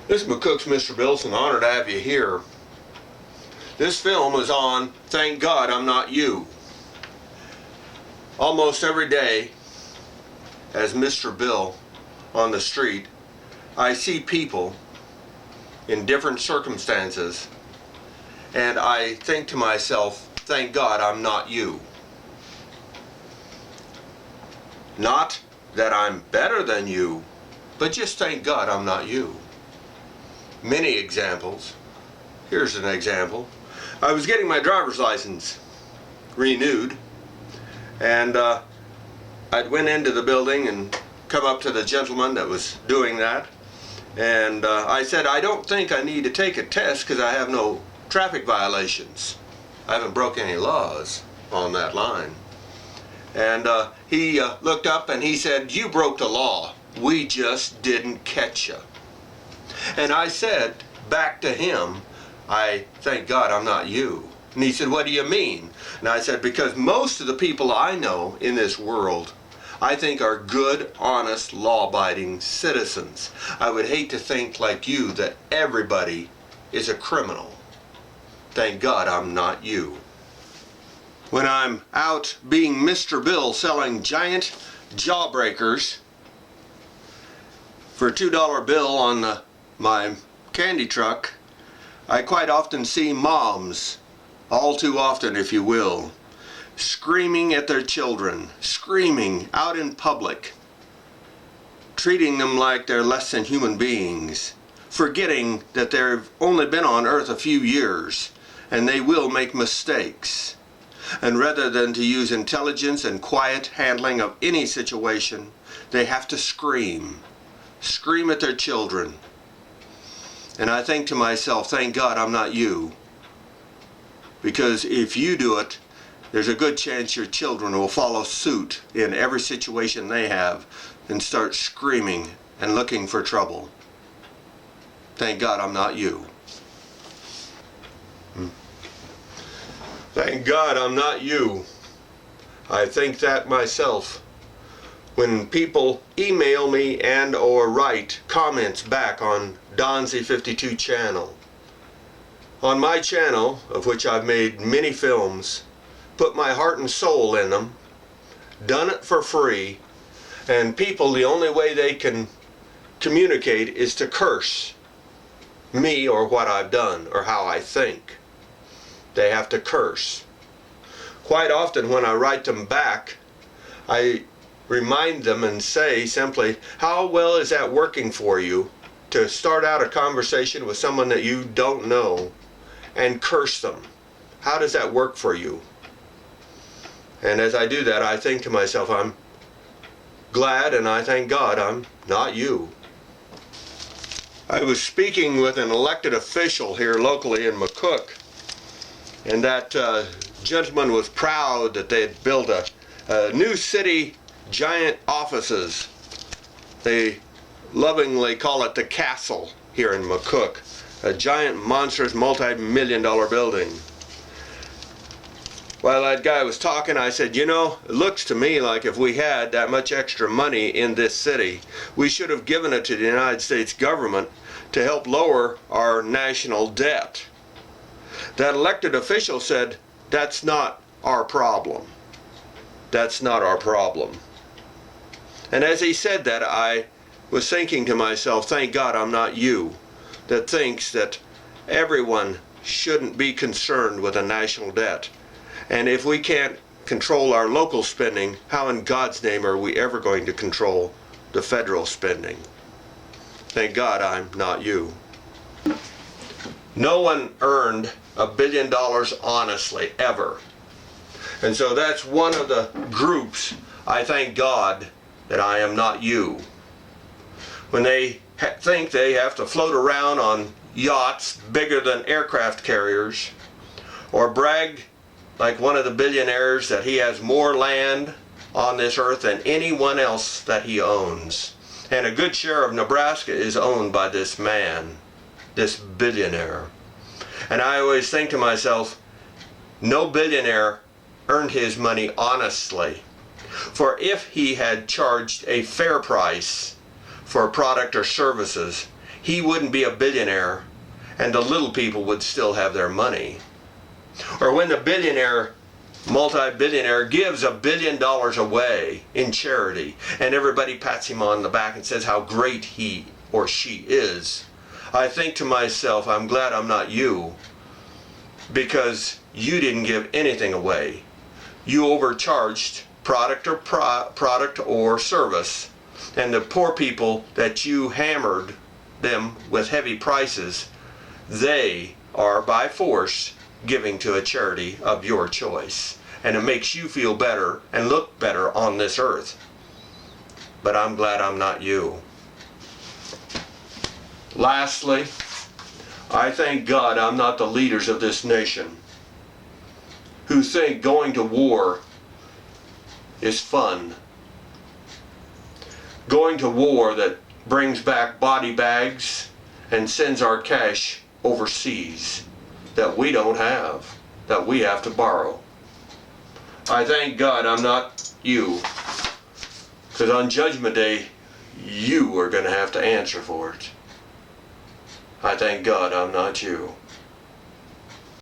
This is McCook's Mr. Bill. It's an honor to have you here. This film is on Thank God I'm Not You. Almost every day, as Mr. Bill on the street, I see people in different circumstances, and I think to myself, thank God I'm not you. Not that I'm better than you, but just thank God I'm not you. Many examples. Here's an example. I was getting my driver's license renewed, and I went into the building and come up to the gentleman that was doing that, and I said, I don't think I need to take a test because I have no traffic violations. I haven't broke any laws on that line. And he looked up and he said, you broke the law. We just didn't catch you. And I said back to him, I thank God I'm not you. And he said, what do you mean? And I said, because most of the people I know in this world, I think are good, honest, law-abiding citizens. I would hate to think like you that everybody is a criminal. Thank God I'm not you. When I'm out being Mr. Bill selling giant jawbreakers for a $2 bill on my candy truck, I quite often see moms, all too often if you will, screaming at their children, screaming out in public, treating them like they're less than human beings, forgetting that they've only been on earth a few years and they will make mistakes. And rather than to use intelligence and quiet handling of any situation, they have to scream at their children. And I think to myself, thank God I'm not you. Because if you do it, there's a good chance your children will follow suit in every situation they have and start screaming and looking for trouble. Thank God I'm not you. Thank God I'm not you. I think that myself. When people email me and or write comments back on Don Z52 channel. On my channel, of which I've made many films, put my heart and soul in them, done it for free, and people, the only way they can communicate is to curse me or what I've done or how I think. They have to curse. Quite often when I write them back, I remind them and say simply, how well is that working for you to start out a conversation with someone that you don't know and curse them? How does that work for you? And as I do that, I think to myself, I'm glad and I thank God I'm not you. I was speaking with an elected official here locally in McCook, and that gentleman was proud that they had built a new city giant offices. They lovingly call it the Castle here in McCook, a giant monstrous multi-million-dollar building. While that guy was talking, I said, you know, it looks to me like if we had that much extra money in this city, we should have given it to the United States government to help lower our national debt. That elected official said, that's not our problem. That's not our problem. And as he said that, I was thinking to myself, thank God I'm not you, that thinks that everyone shouldn't be concerned with a national debt. And if we can't control our local spending, how in God's name are we ever going to control the federal spending? Thank God I'm not you. No one earned $1 billion honestly, ever. And so that's one of the groups I thank God that I am not you. When they think they have to float around on yachts bigger than aircraft carriers, or brag like one of the billionaires that he has more land on this earth than anyone else that he owns. And a good share of Nebraska is owned by this man, this billionaire. And I always think to myself, no billionaire earned his money honestly. For if he had charged a fair price for a product or services, he wouldn't be a billionaire and the little people would still have their money. Or when the billionaire, multi-billionaire gives $1 billion away in charity and everybody pats him on the back and says how great he or she is, I think to myself, I'm glad I'm not you, because you didn't give anything away. You overcharged product or service, and the poor people that you hammered them with heavy prices, they are by force giving to a charity of your choice, and it makes you feel better and look better on this earth. But I'm glad I'm not you. Lastly, I thank God I'm not the leaders of this nation who think going to war is fun. Going to war that brings back body bags and sends our cash overseas that we don't have, that we have to borrow. I thank God I'm not you, because on Judgment Day, you are going to have to answer for it. I thank God I'm not you.